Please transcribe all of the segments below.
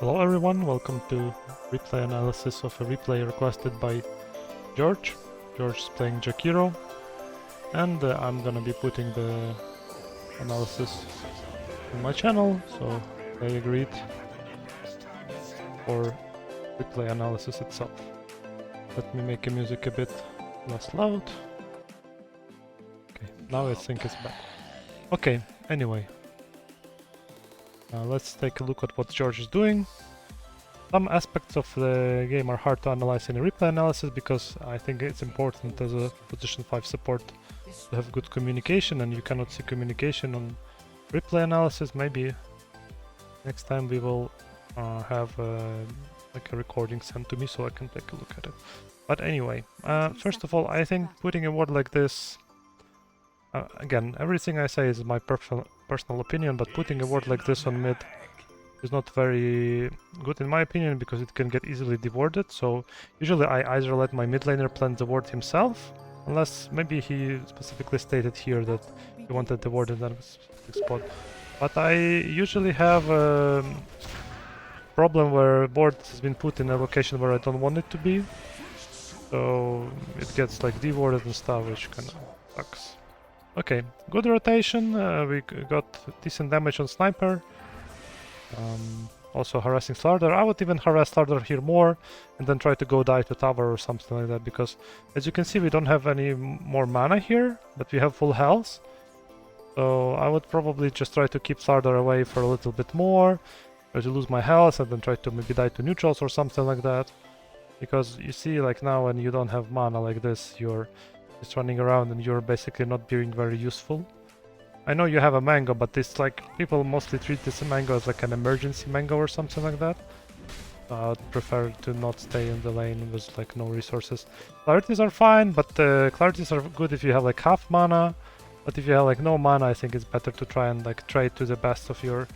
Hello everyone, welcome to replay analysis of a replay requested by George. George is playing Jakiro, and I'm gonna be putting the analysis on my channel, so they agreed for replay analysis itself. Let me make the music a bit less loud. Okay, now I think it's back. Okay, anyway. Let's take a look at what George is doing. Some aspects of the game are hard to analyze in a replay analysis because I think it's important as a position 5 support to have good communication, and you cannot see communication on replay analysis. Maybe next time we will have like a recording sent to me so I can take a look at it. But anyway, first of all, I think putting a word like this, again, everything I say is my personal opinion, but putting a ward like this on mid is not very good in my opinion because it can get easily dewarded. So usually I either let my mid laner plant the ward himself, unless maybe he specifically stated here that he wanted the ward in that specific spot. But I usually have a problem where ward has been put in a location where I don't want it to be. So it gets like dewarded and stuff, which kind of sucks. Okay, good rotation, we got decent damage on Sniper. Also harassing Slardar. I would even harass Slardar here more and then try to go die to tower or something like that, because as you can see we don't have any more mana here, but we have full health. So I would probably just try to keep Slardar away for a little bit more, try to lose my health and then try to maybe die to neutrals or something like that. Because you see, like now when you don't have mana like this, you're just running around and you're basically not being very useful. I know you have a mango, but it's like people mostly treat this mango as like an emergency mango or something like that. I'd prefer to not stay in the lane with like no resources. Clarities are fine, but clarities are good if you have like half mana. But if you have like no mana, I think it's better to try and like trade to the best of your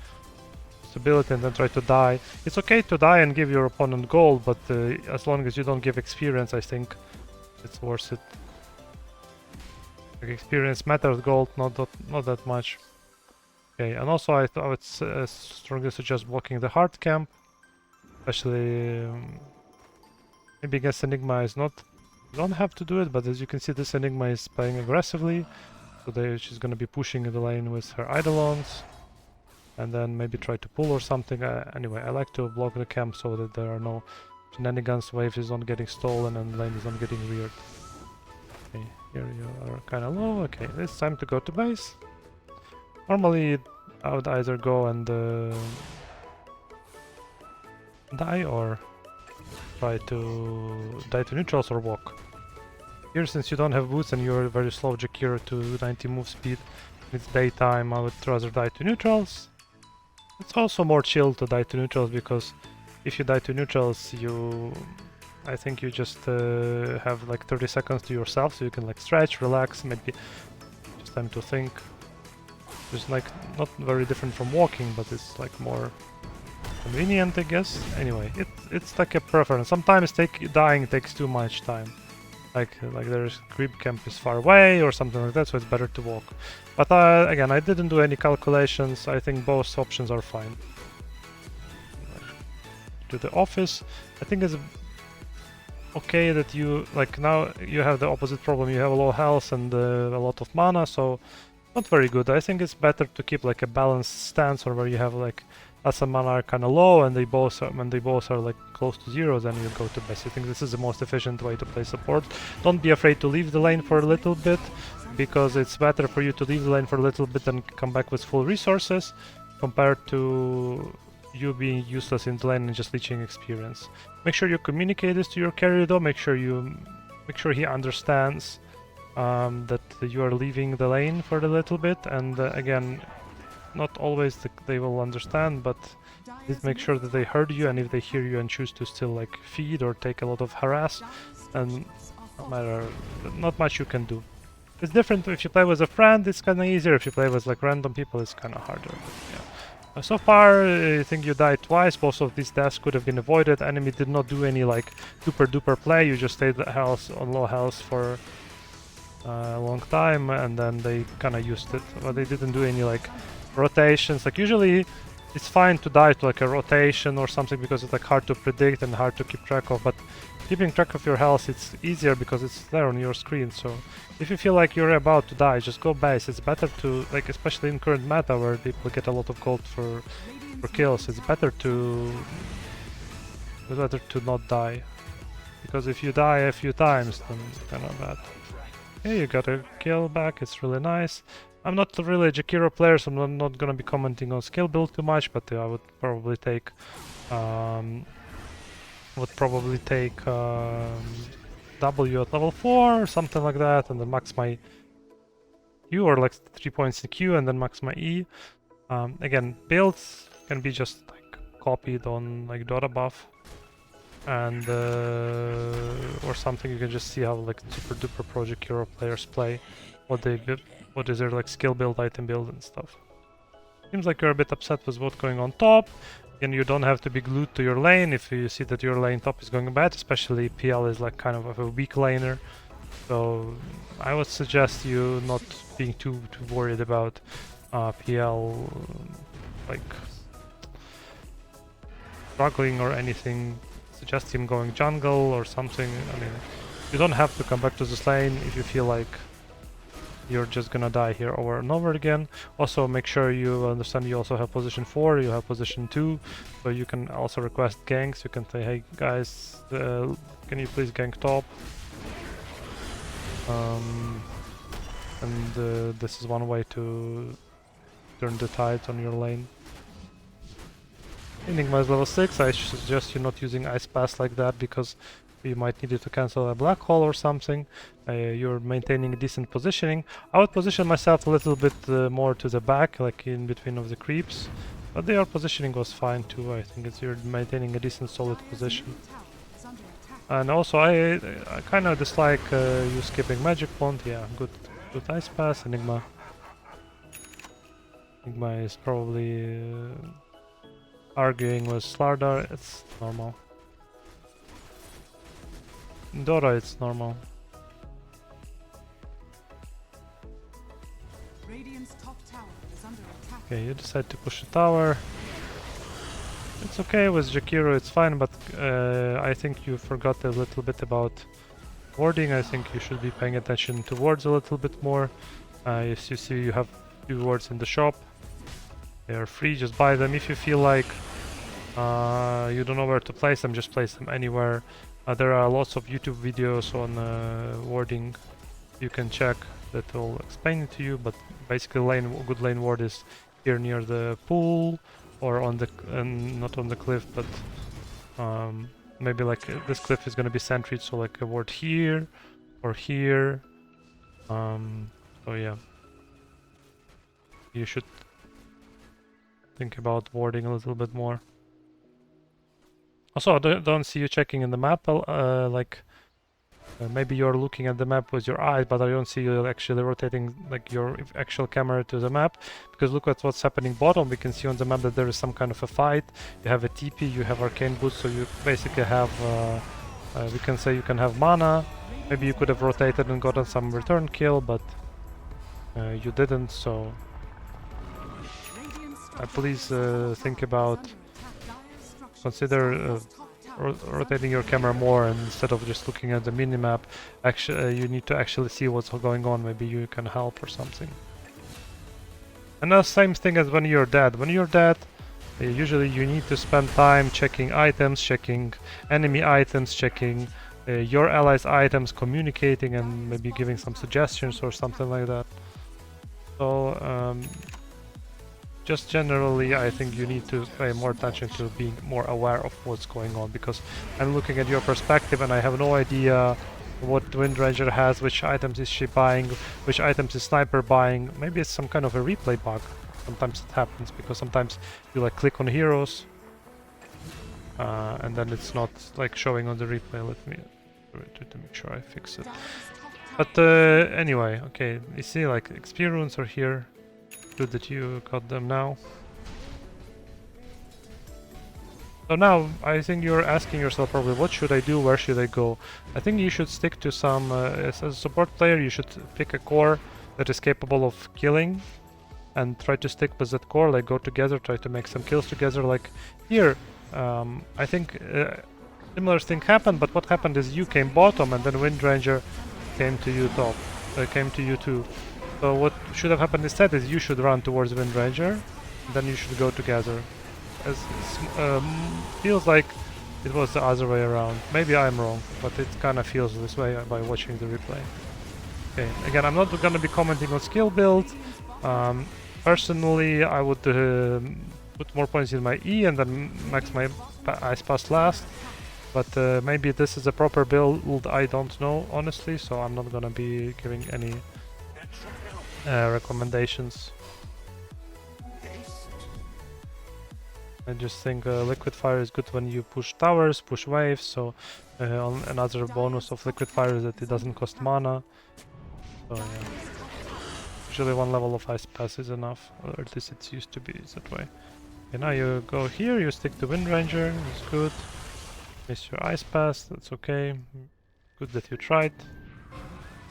ability and then try to die. It's okay to die and give your opponent gold, but as long as you don't give experience, I think it's worth it. Like experience matters, gold not that much. Okay, and also I would strongly suggest blocking the hard camp, especially maybe against Enigma is not. You don't have to do it, but as you can see, this Enigma is playing aggressively, so she's gonna be pushing in the lane with her Eidolons, and then maybe try to pull or something. Anyway, I like to block the camp so that there are no shenanigans, waves is not getting stolen, and lane is not getting reared. Okay, here you are kind of low. Okay, it's time to go to base. Normally, I would either go and die or try to die to neutrals or walk. Here, since you don't have boots and you're very slow Jakiro to 90 move speed, it's daytime, I would rather die to neutrals. It's also more chill to die to neutrals because if you die to neutrals, I think you just have like 30 seconds to yourself, so you can like stretch, relax, maybe just time to think. It's like not very different from walking, but it's like more convenient, I guess. Anyway, it's like a preference. Sometimes dying takes too much time. Like there's creep camp is far away or something like that, so it's better to walk. But again, I didn't do any calculations. I think both options are fine. To the office, I think it's okay that you like now you have the opposite problem. You have low health and a lot of mana, so not very good. I think it's better to keep like a balanced stance, or where you have like as mana are kind of low and when they both are like close to zero, then you go to base. I think this is the most efficient way to play support. Don't be afraid to leave the lane for a little bit, because it's better for you to leave the lane for a little bit and come back with full resources compared to you being useless in the lane and just leeching experience. Make sure you communicate this to your carry though. Make sure he understands that you are leaving the lane for a little bit, and again, not always they will understand, but please make sure that they heard you, and if they hear you and choose to still like feed or take a lot of harass, and not much you can do. It's different if you play with a friend, it's kind of easier. If you play with like random people, it's kind of harder. But, yeah. So far, I think you died twice. Both of these deaths could have been avoided. Enemy did not do any like super duper play. You just stayed on low health for a long time, and then they kind of used it. But they didn't do any like rotations. Like usually it's fine to die to like a rotation or something because it's like hard to predict and hard to keep track of, but keeping track of your health, it's easier because it's there on your screen. So if you feel like you're about to die, just go base. It's better to, like, especially in current meta where people get a lot of gold for kills, it's better to not die. Because if you die a few times, then it's kind of bad. Okay, you got a kill back, it's really nice. I'm not really a Jakiro player, so I'm not gonna be commenting on skill build too much, but I would probably take W at level 4 or something like that, and then max my Q, or like 3 points in Q and then max my E. Again, builds can be just like copied on like Dota buff, and or something. You can just see how like super duper pro Jakiro players play, what is their like skill build, item build and stuff. Seems like you're a bit upset with what's going on top. Again, you don't have to be glued to your lane if you see that your lane top is going bad, especially PL is like kind of a weak laner. So I would suggest you not being too worried about PL like struggling or anything. Suggest him going jungle or something. I mean, you don't have to come back to this lane if you feel like you're just gonna die here over and over again. Also, make sure you understand you also have position 4, you have position 2, so you can also request ganks. You can say, hey guys, can you please gank top? This is one way to turn the tide on your lane. Enigma is level 6, I suggest you not using Ice Pass like that because you might need it to cancel a black hole or something. You're maintaining decent positioning. I would position myself a little bit more to the back, like in between of the creeps. But their positioning was fine too. I think you're maintaining a decent solid position. And also I kind of dislike you skipping Magic Wand. Yeah, good Ice Pass. Enigma is probably arguing with Slardar. It's normal. In Dota it's normal. Okay, you decide to push the tower. It's okay with Jakiro, it's fine, but I think you forgot a little bit about warding. I think you should be paying attention to wards a little bit more. If you see you have few wards in the shop, they are free, just buy them. If you feel like you don't know where to place them, just place them anywhere. There are lots of YouTube videos on warding you can check that will explain it to you, but basically good lane ward is here near the pool or on the not on the cliff, but maybe like this cliff is going to be sentry, so like a ward here or here. So yeah, you should think about warding a little bit more. Also, I don't see you checking in the map, maybe you're looking at the map with your eyes, but I don't see you actually rotating like your actual camera to the map, because look at what's happening bottom. We can see on the map that there is some kind of a fight. You have a TP, you have arcane boots, so you basically have, we can say you can have mana. Maybe you could have rotated and gotten some return kill, but you didn't, so please think about, consider rotating your camera more, and instead of just looking at the minimap, actually you need to actually see what's going on. Maybe you can help or something. And the same thing as when you're dead. When you're dead, usually you need to spend time checking items, checking enemy items, checking your allies' items, communicating, and maybe giving some suggestions or something like that. So just generally, I think you need to pay more attention to being more aware of what's going on, because I'm looking at your perspective and I have no idea what Windranger has, which items is she buying, which items is Sniper buying. Maybe it's some kind of a replay bug. Sometimes it happens, because sometimes you like click on heroes and then it's not like showing on the replay. Let me to make sure I fix it. But anyway, okay, you see like XP runes are here. Good that you got them now. So now I think you're asking yourself probably, what should I do, where should I go? I think you should stick to some, as a support player you should pick a core that is capable of killing and try to stick with that core, like go together, try to make some kills together. Like here, I think similar thing happened, but what happened is you came bottom and then Windranger came to you top, came to you too. So what should have happened instead is you should run towards Windranger, and then you should go together. As feels like it was the other way around. Maybe I'm wrong, but it kind of feels this way by watching the replay. Okay, again, I'm not gonna be commenting on skill build. Personally, I would put more points in my E and then max my Ice Pass last. But maybe this is a proper build, I don't know, honestly, so I'm not gonna be giving any recommendations. I just think Liquid Fire is good when you push towers, push waves, so another bonus of Liquid Fire is that it doesn't cost mana. So yeah. Usually one level of Ice Pass is enough, or at least it used to be that way. Okay, now you go here, you stick to Windranger, it's good. Miss your Ice Pass, that's okay. Good that you tried.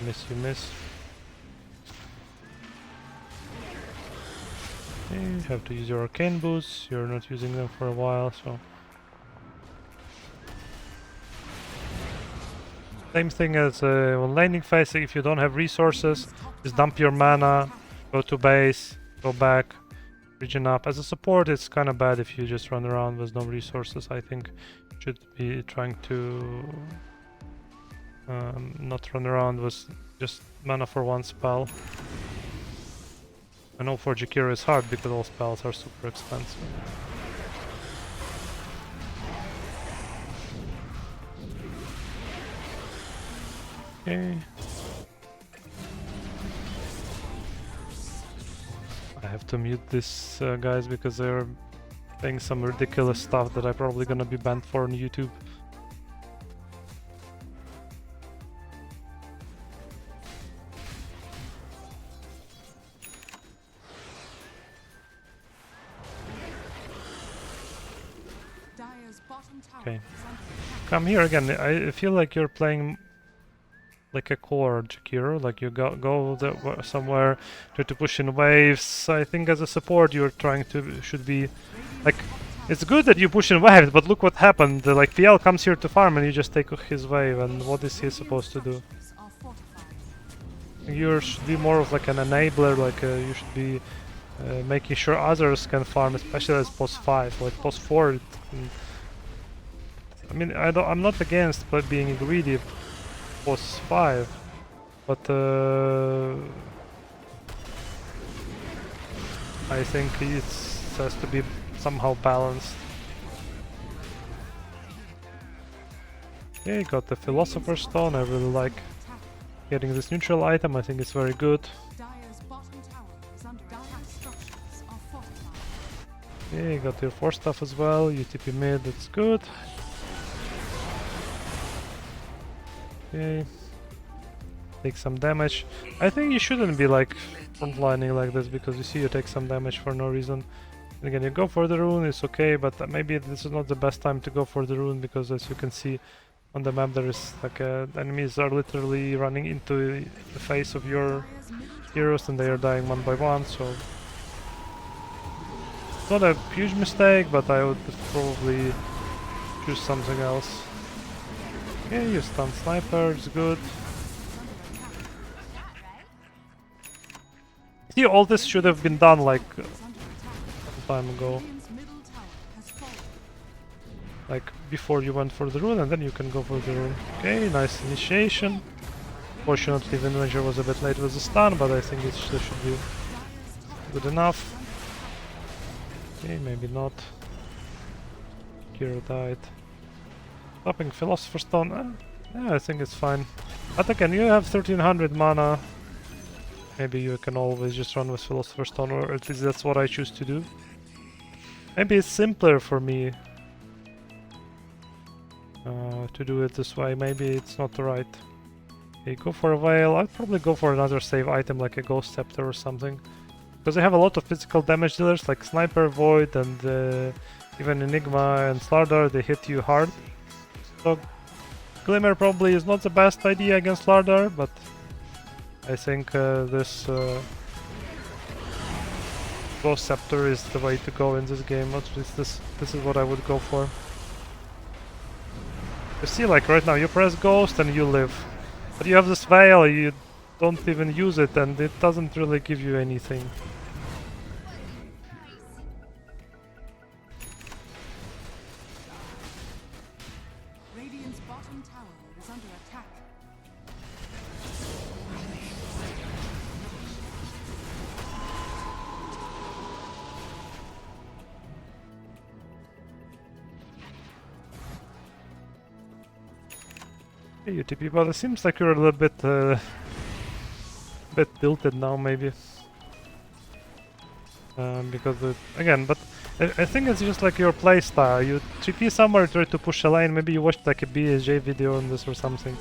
Miss, you miss. Okay, you have to use your Arcane Boots, you're not using them for a while, so... Same thing as on laning phase, if you don't have resources, just dump your mana, go to base, go back, regen up. As a support, it's kind of bad if you just run around with no resources. I think you should be trying to not run around with just mana for one spell. I know for Jakiro it's hard because all spells are super expensive. Okay. I have to mute this guys because they're saying some ridiculous stuff that I'm probably gonna be banned for on YouTube. Okay. Come here again. I feel like you're playing like a core Jakiro, like you go somewhere, try to push in waves. I think as a support you're trying to, should be, like, it's good that you push in waves, but look what happened. Like PL comes here to farm and you just take his wave, and what is he supposed to do? You should be more of like an enabler, like you should be making sure others can farm, especially as post 5, like post 4. I mean, I'm not against being greedy post 5, but I think it has to be somehow balanced. Okay, got the Philosopher's Stone. I really like getting this neutral item. I think it's very good. Okay, got your 4 stuff as well. UTP mid, that's good. Okay, take some damage. I think you shouldn't be like frontlining like this, because you see you take some damage for no reason. And again, you go for the rune, it's okay, but maybe this is not the best time to go for the rune, because as you can see on the map, there is like enemies are literally running into the face of your heroes and they are dying one by one, so it's not a huge mistake, but I would probably choose something else. Okay, you stun sniper, it's good. See, all this should have been done like some time ago. Like before you went for the rune, and then you can go for the rune. Okay, nice initiation. Fortunately, the Windranger was a bit late with the stun, but I think it still should be good enough. Okay, maybe not. Jakiro died. Stopping Philosopher's Stone, yeah, I think it's fine. But again, you have 1300 mana. Maybe you can always just run with Philosopher's Stone, or at least that's what I choose to do. Maybe it's simpler for me to do it this way. Maybe it's not right. Okay, go for a Veil. I'd probably go for another save item like a Ghost Scepter or something. Because I have a lot of physical damage dealers like Sniper, Void, and even Enigma and Slardar. They hit you hard. So Glimmer probably is not the best idea against Slardar, but I think this Ghost Scepter is the way to go in this game. At least this is what I would go for. You see, like right now, you press Ghost and you live. But you have this Veil, you don't even use it, and it doesn't really give you anything. Radiant's bottom tower is under attack. Hey, UTP, but it seems like you're a little bit tilted now, maybe. Because again, but I think it's just like your playstyle. You TP somewhere, try to push a lane. Maybe you watched like a BSJ video on this or something,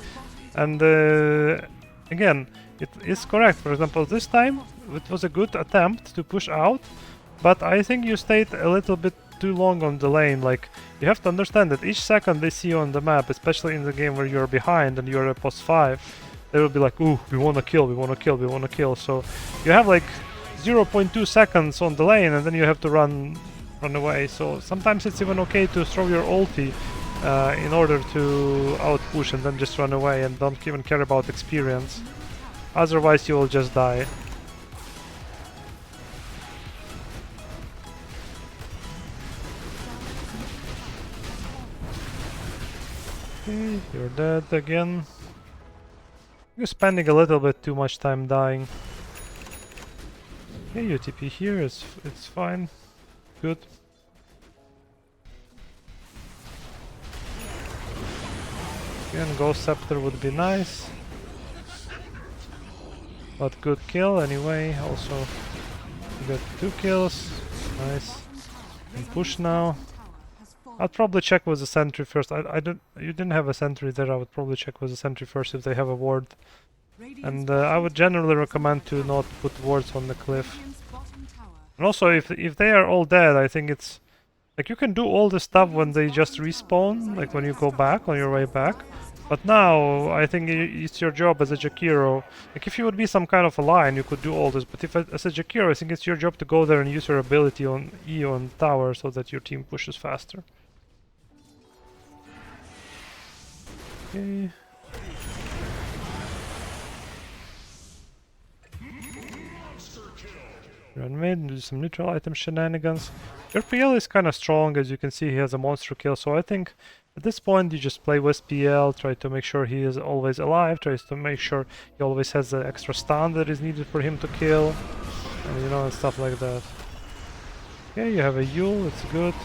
and again, it is correct. For example, this time it was a good attempt to push out, but I think you stayed a little bit too long on the lane. Like, you have to understand that each second they see you on the map, especially in the game where you're behind and you're at post 5, they will be like, ooh, we wanna kill, we wanna kill, we wanna kill. So you have like 0.2 seconds on the lane and then you have to run away. So sometimes it's even okay to throw your ulti in order to outpush and then just run away and don't even care about experience. Otherwise you will just die. Okay, you're dead again. You're spending a little bit too much time dying. Okay, UTP here, it's fine. Good. Again, Ghost Scepter would be nice. But good kill anyway, also you got 2 kills. Nice. And push now. I'd probably check with the sentry first. You didn't have a sentry there. I would probably check with the sentry first if they have a ward. And I would generally recommend to not put wards on the cliff. And also, if they are all dead, I think it's like you can do all the stuff when they just respawn, like when you go back on your way back. But now I think it's your job as a Jakiro. Like if you would be some kind of a line, you could do all this. But if as a Jakiro, I think it's your job to go there and use your ability on E on tower so that your team pushes faster. Okay. Run mid and do some neutral item shenanigans. Your PL is kind of strong, as you can see he has a monster kill, so I think at this point you just play with PL, try to make sure he is always alive, tries to make sure he always has the extra stun that is needed for him to kill, and you know, and stuff like that. Okay, you have a Yule, it's good.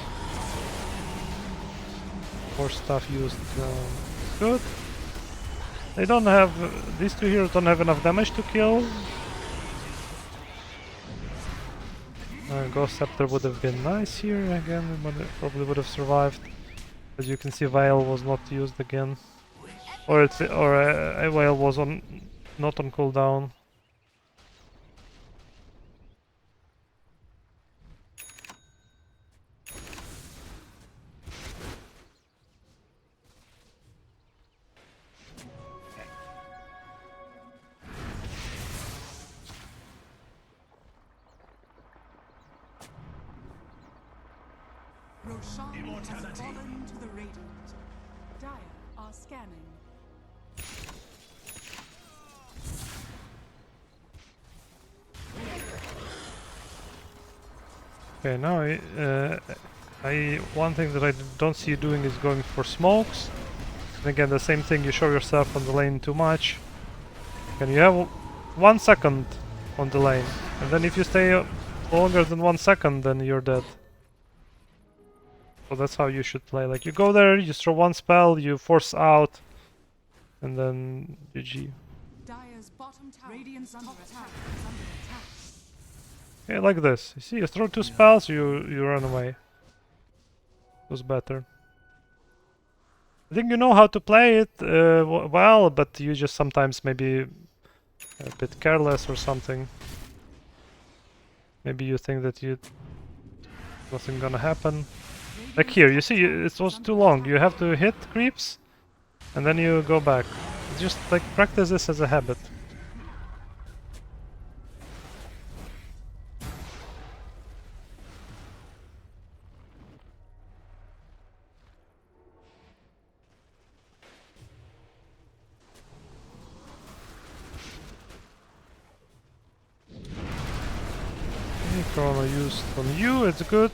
More stuff used, good. They don't have, these two heroes don't have enough damage to kill. Ghost Scepter would have been nice here again, but it probably would have survived. As you can see, Veil was not used again, or a Veil was not on cooldown. Roshan has fallen to the Radiant. Dire are scanning. Okay, now one thing that I don't see you doing is going for smokes. And again, the same thing, you show yourself on the lane too much. And you have 1 second on the lane. And then if you stay longer than 1 second, then you're dead. So that's how you should play. Like, you go there, you throw one spell, you force out, and then GG. Dire's bottom tower. Radiant's top tower is under attack. Okay, like this. You see, you throw 2 spells, you run away. It was better. I think you know how to play it well, but you just sometimes maybe a bit careless or something. Maybe you think that nothing gonna happen. Like here, you see, it was too long. You have to hit creeps, and then you go back. Just like practice this as a habit. Chrono used on you, it's good.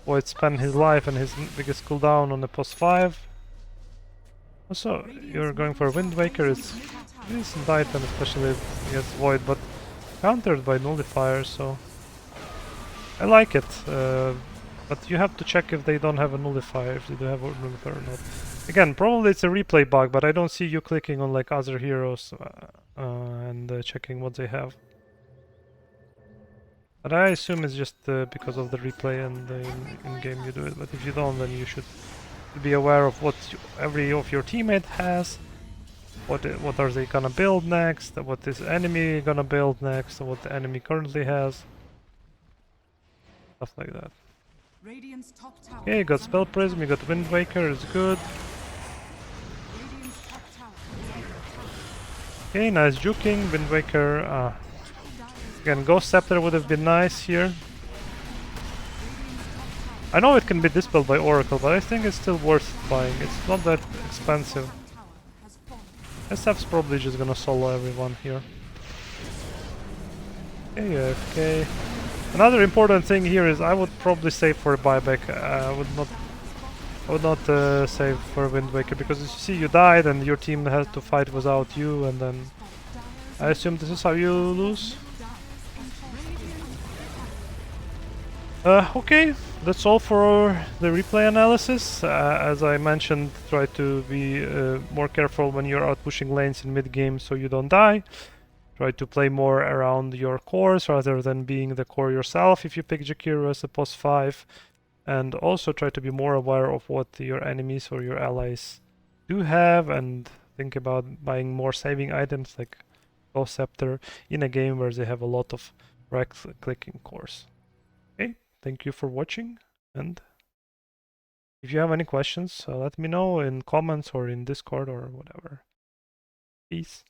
Void spent his life and his biggest cooldown on the post 5. Also, you're going for Wind Waker, it's a decent item, especially against Void, but countered by Nullifier, so I like it. But you have to check if they don't have a Nullifier, if they do have a Nullifier or not. Again, probably it's a replay bug, but I don't see you clicking on like other heroes and checking what they have. But I assume it's just because of the replay and in-game you do it. But if you don't, then you should be aware of what every of your teammate has. What are they gonna build next? What is enemy gonna build next? What the enemy currently has? Stuff like that. Radiant's top tower Okay, you got is Spell under Prism, you got Wind Waker, it's good. Radiant's top tower is under attack. Okay, nice juking, Wind Waker. Dire's Again, Ghost Scepter would have been nice here. Radiant's top tower I know it can be dispelled by Oracle, but I think it's still worth buying. It's not that expensive. tower has fallen. SF's probably just gonna solo everyone here. Okay, AFK. Another important thing here is I would probably save for a buyback. I would not save for Wind Waker, because as you see, you died and your team has to fight without you, and then I assume this is how you lose. Okay, that's all for the replay analysis. As I mentioned, try to be more careful when you're out pushing lanes in mid-game so you don't die. Try to play more around your cores rather than being the core yourself if you pick Jakiro as a post 5. And also try to be more aware of what your enemies or your allies do have, and think about buying more saving items like Ghost Scepter in a game where they have a lot of right-clicking cores. Okay, thank you for watching, and if you have any questions, let me know in comments or in Discord or whatever. Peace.